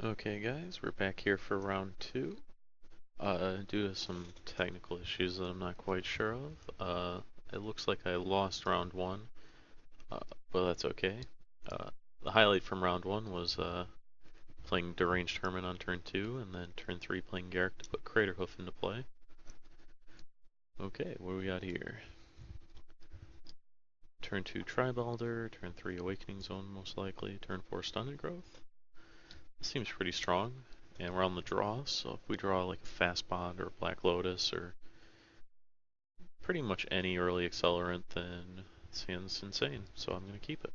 Okay guys, we're back here for round 2. Due to some technical issues that I'm not quite sure of, it looks like I lost round 1, uh, but that's okay. The highlight from round 1 was playing Deranged Hermit on turn 2, and then turn 3 playing Garrick to put Craterhoof into play. Okay, what do we got here? Turn 2 Tribalder, turn 3 Awakening Zone most likely, turn 4 Stunted Growth. This seems pretty strong, and we're on the draw, so if we draw like a Fast Bond or a Black Lotus or pretty much any early accelerant, then this hand's insane, so I'm going to keep it.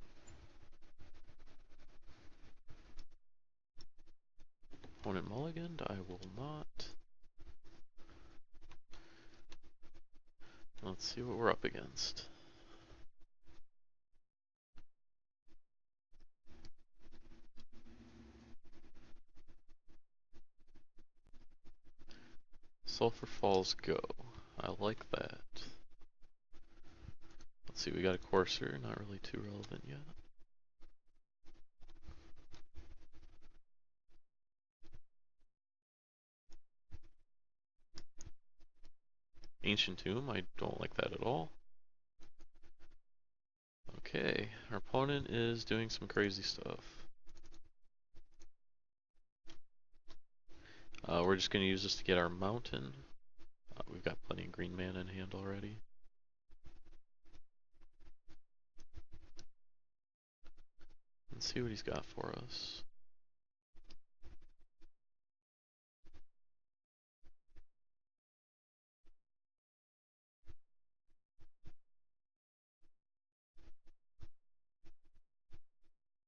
Opponent mulliganed, I will not. Let's see what we're up against. Sulphur Falls Go. I like that. Let's see, we got a Courser, not really too relevant yet. Ancient Tomb, I don't like that at all. Okay, our opponent is doing some crazy stuff. We're just going to use this to get our mountain. We've got plenty of green mana in hand already. Let's see what he's got for us.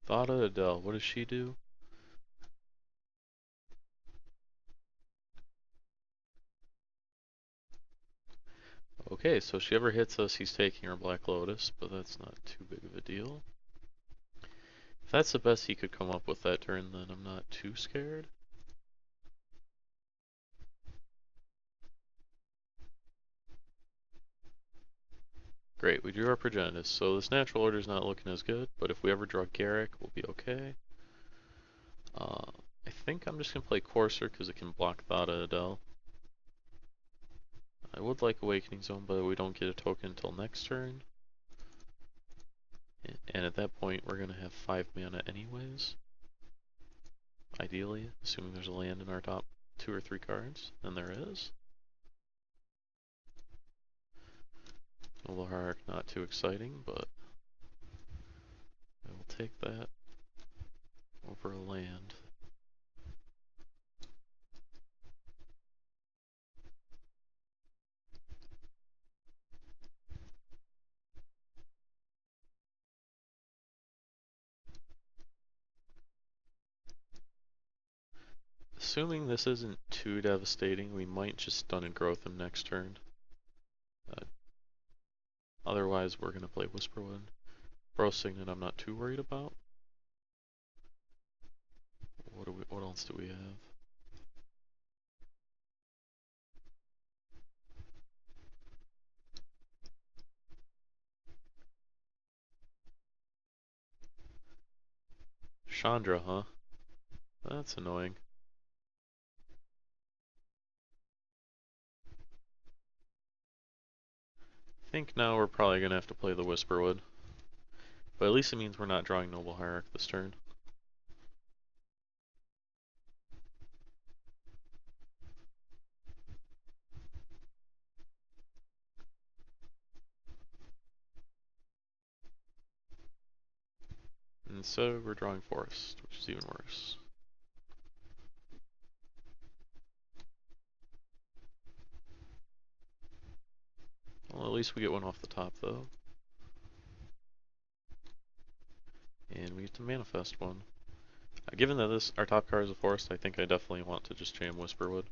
Thada Adele, what does she do? Okay, so if she ever hits us, he's taking our Black Lotus, but that's not too big of a deal. If that's the best he could come up with that turn, then I'm not too scared. Great, we drew our Progenitus, so this natural order is not looking as good, but if we ever draw Garrick, we'll be okay. I think I'm just going to play Courser because it can block Thada Adele. I would like Awakening Zone, but we don't get a token until next turn. And at that point, we're going to have 5 mana anyways. Ideally, assuming there's a land in our top 2 or 3 cards, and there is. Noble Hierarch, not too exciting, but I will take that over a land. Assuming this isn't too devastating, we might just stun and growth him next turn. Otherwise, we're going to play Whisperwood. Bro Signet I'm not too worried about. What else do we have? Chandra, huh? That's annoying. I think now we're probably going to have to play the Whisperwood. But at least it means we're not drawing Noble Hierarch this turn. And so we're drawing Forest, which is even worse. Well, at least we get one off the top though. And we get to manifest one. Given that our top card is a Forest, I think I definitely want to just jam Whisperwood.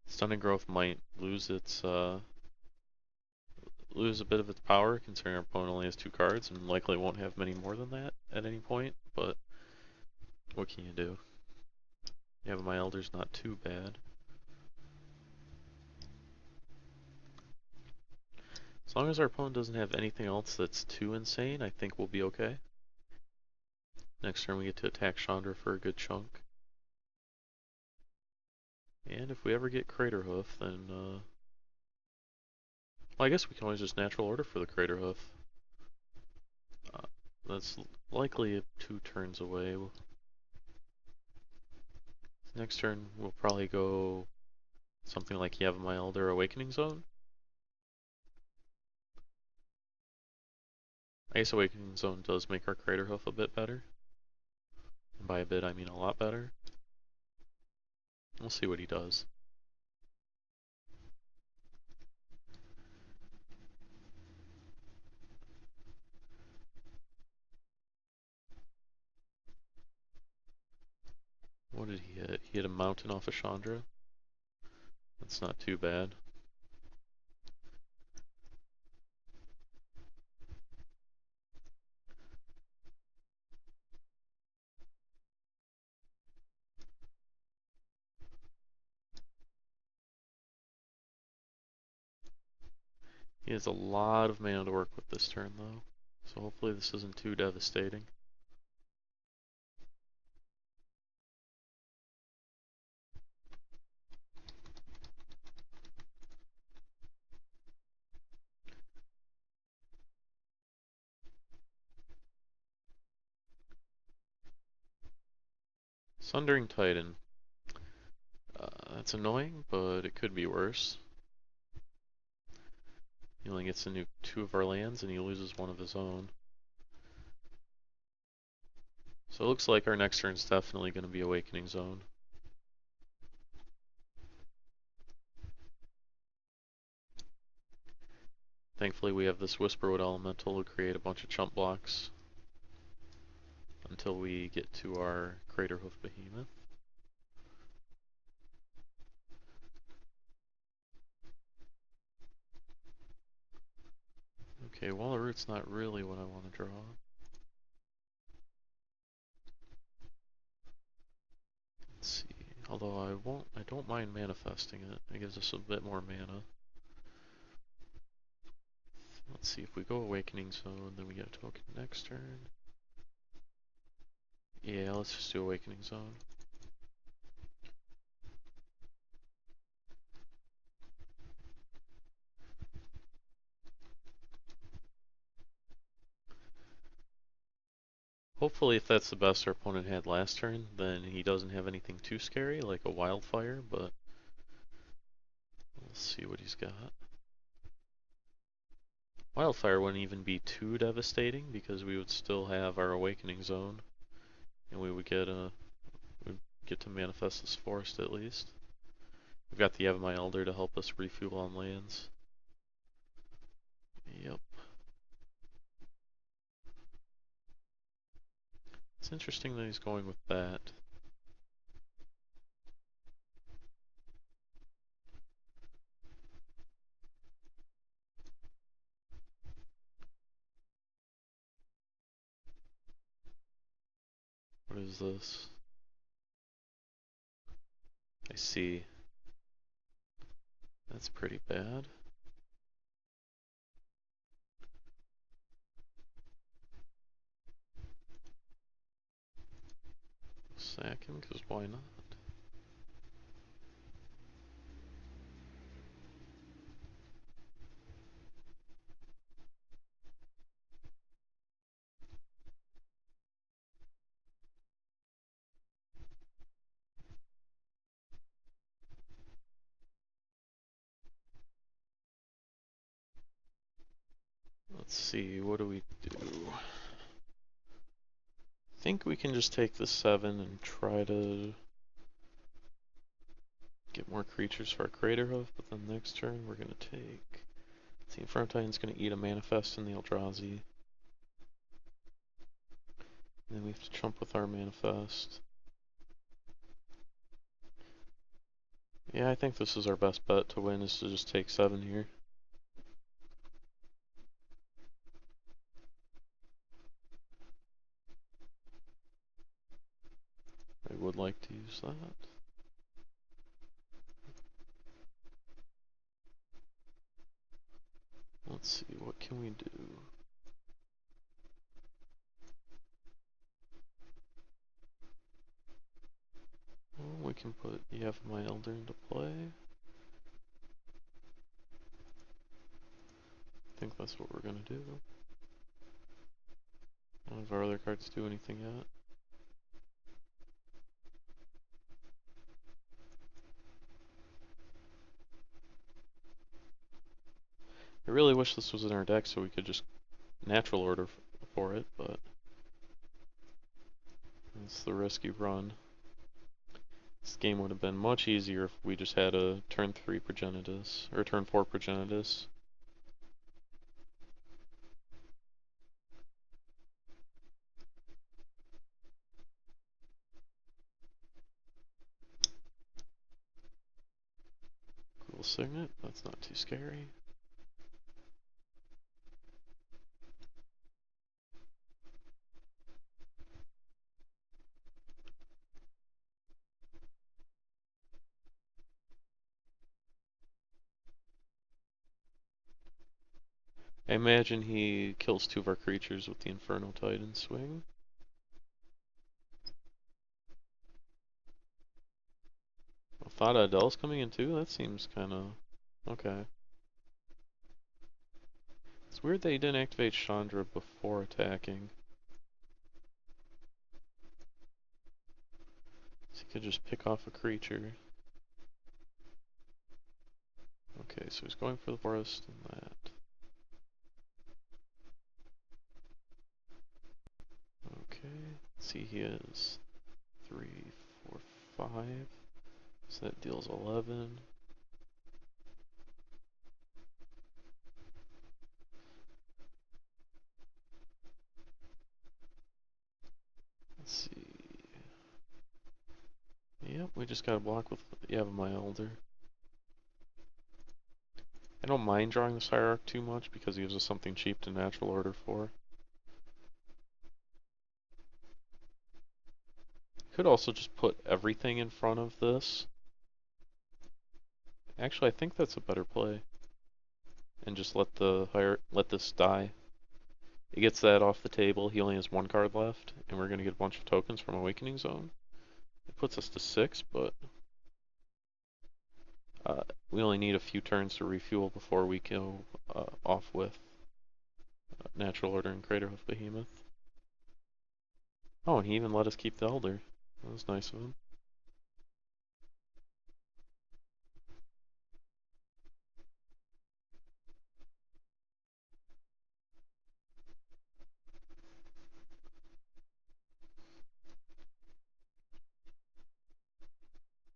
Stunning Growth might lose lose a bit of its power, considering our opponent only has 2 cards and likely won't have many more than that at any point, but what can you do? Yeah, but my Elder's not too bad. As long as our opponent doesn't have anything else that's too insane, I think we'll be okay. Next turn we get to attack Chandra for a good chunk. And if we ever get Crater Hoof, then well, I guess we can always just natural order for the Crater Hoof. That's likely 2 turns away. Next turn we'll probably go something like Yavimaya or Awakening Zone. I guess Awakening Zone does make our Crater Hoof a bit better. And by a bit I mean a lot better. We'll see what he does. What did he hit? He hit a mountain off of Chandra. That's not too bad. He has a lot of mana to work with this turn though, so hopefully this isn't too devastating. Sundering Titan. That's annoying, but it could be worse. He only gets to nuke 2 of our lands and he loses 1 of his own. So it looks like our next turn is definitely going to be Awakening Zone. Thankfully we have this Whisperwood Elemental to create a bunch of chump blocks until we get to our Craterhoof Behemoth. Okay, Wall of Root's not really what I want to draw. Let's see. Although I don't mind manifesting it. It gives us a bit more mana. Let's see, if we go Awakening Zone, then we get a token next turn. Yeah, let's just do Awakening Zone. Hopefully if that's the best our opponent had last turn, then he doesn't have anything too scary, like a Wildfire, but let's see what he's got. Wildfire wouldn't even be too devastating because we would still have our Awakening Zone, and we'd get to manifest this forest at least. We've got the Yavimaya Elder to help us refuel on lands. Yep. It's interesting that he's going with that. What is this? I see. That's pretty bad. Sack him, because why not? Let's see, what do we do? I think we can just take the 7 and try to get more creatures for our Craterhoof, but then next turn we're going to take... See, Frontine's going to eat a Manifest in the Eldrazi. And then we have to chump with our Manifest. Yeah, I think this is our best bet to win, is to just take 7 here. I would like to use that. Let's see, what can we do? can put you have my elder into play. I think that's what we're gonna do. None of our other cards do anything yet. I really wish this was in our deck so we could just natural order for it, but it's the risk you run. This game would have been much easier if we just had a turn 3 Progenitus, or turn 4 Progenitus. Cool Signet, that's not too scary. I imagine he kills 2 of our creatures with the Inferno Titan swing. Thought Adele's coming in too? That seems kinda... okay. It's weird they didn't activate Chandra before attacking. So he could just pick off a creature. Okay, so he's going for the forest and that. Okay, let's see, he has 3, 4, 5. So that deals 11. Let's see. Yep, we just got to block with my Elder. I don't mind drawing this Hierarch too much because he gives us something cheap to natural order for. Could also just put everything in front of this. Actually, I think that's a better play. And just let this die. He gets that off the table. He only has 1 card left, and we're gonna get a bunch of tokens from Awakening Zone. It puts us to 6, but we only need a few turns to refuel before we go off with Natural Order and Craterhoof Behemoth. Oh, and he even let us keep the Elder. That was nice of him.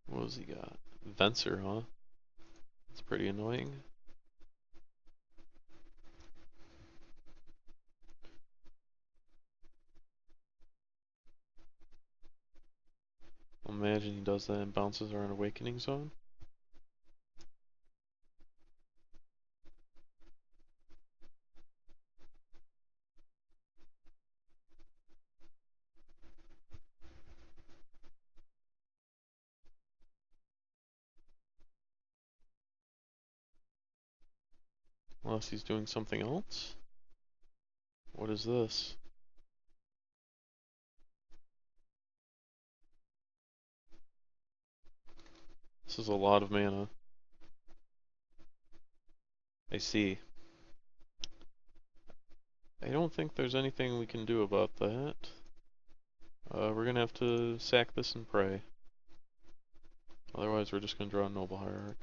What has he got? Venser, huh? That's pretty annoying. Imagine he does that and bounces our Awakening Zone. Unless he's doing something else. What is this? This is a lot of mana. I see. I don't think there's anything we can do about that. We're gonna have to sack this and pray. Otherwise, we're just gonna draw a Noble Hierarch.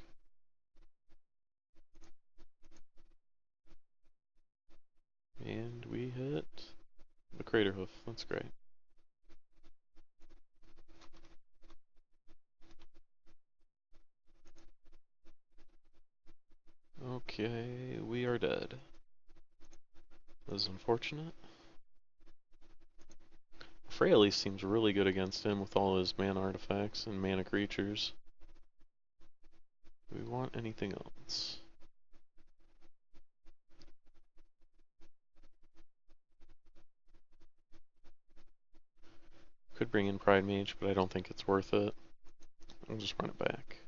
And we hit the Craterhoof. That's great. Okay, we are dead. That is unfortunate. Freyalise seems really good against him with all his mana artifacts and mana creatures. Do we want anything else? Could bring in Pride Mage, but I don't think it's worth it. I'll just run it back.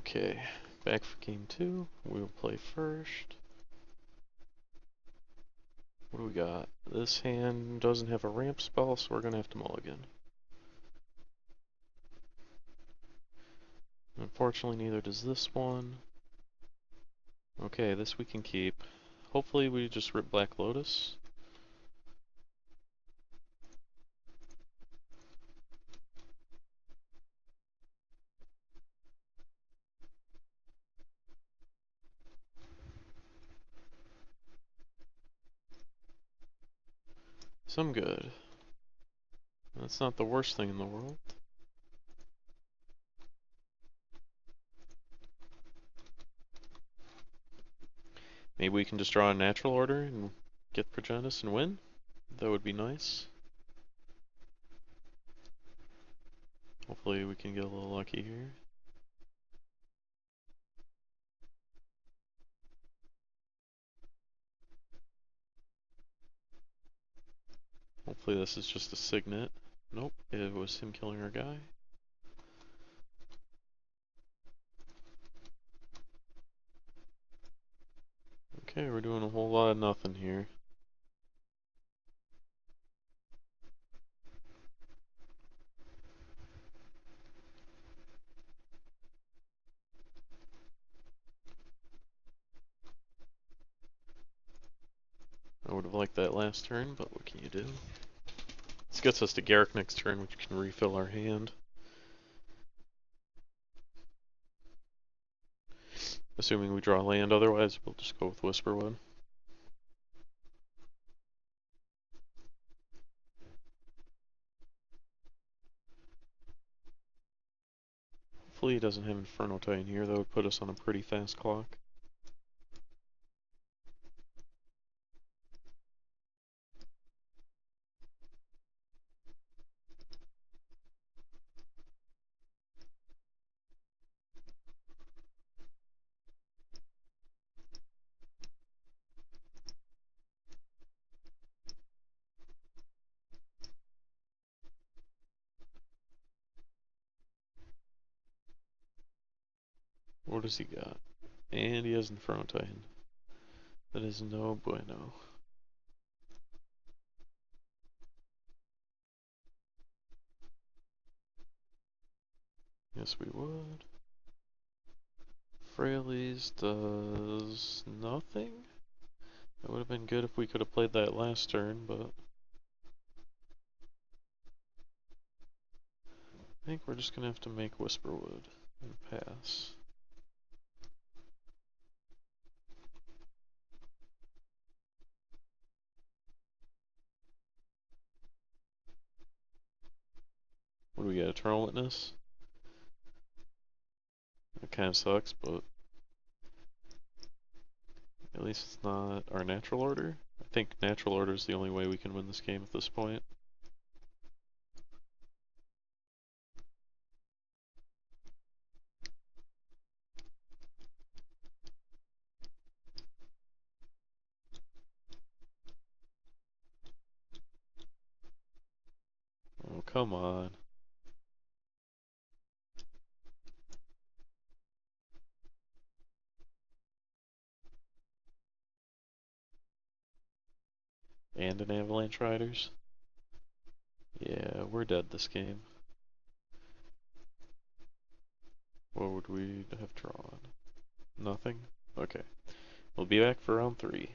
Okay, back for game two. We will play first. What do we got? This hand doesn't have a ramp spell, so we're gonna have to mulligan. Unfortunately, neither does this one. Okay, this we can keep. Hopefully we just rip Black Lotus. Some good. That's not the worst thing in the world. Maybe we can just draw a natural order and get Progenitus and win. That would be nice. Hopefully we can get a little lucky here. Hopefully this is just a signet. Nope, it was him killing our guy. Okay, we're doing a whole lot of nothing here. I would have liked that last turn, but what can you do? This gets us to Garrick next turn, which can refill our hand. Assuming we draw land, otherwise we'll just go with Whisperwood. Hopefully he doesn't have Inferno Titan here, that would put us on a pretty fast clock. What does he got? And he has Inferno Titan. That is no bueno. Yes, we would. Fraley's does nothing? That would have been good if we could have played that last turn, but I think we're just gonna have to make Whisperwood and pass. What do we get? Eternal Witness? It kind of sucks, but at least it's not our natural order. I think natural order is the only way we can win this game at this point. Oh, come on. And an Avalanche Riders? Yeah, we're dead this game. What would we have drawn? Nothing? Okay. We'll be back for round 3.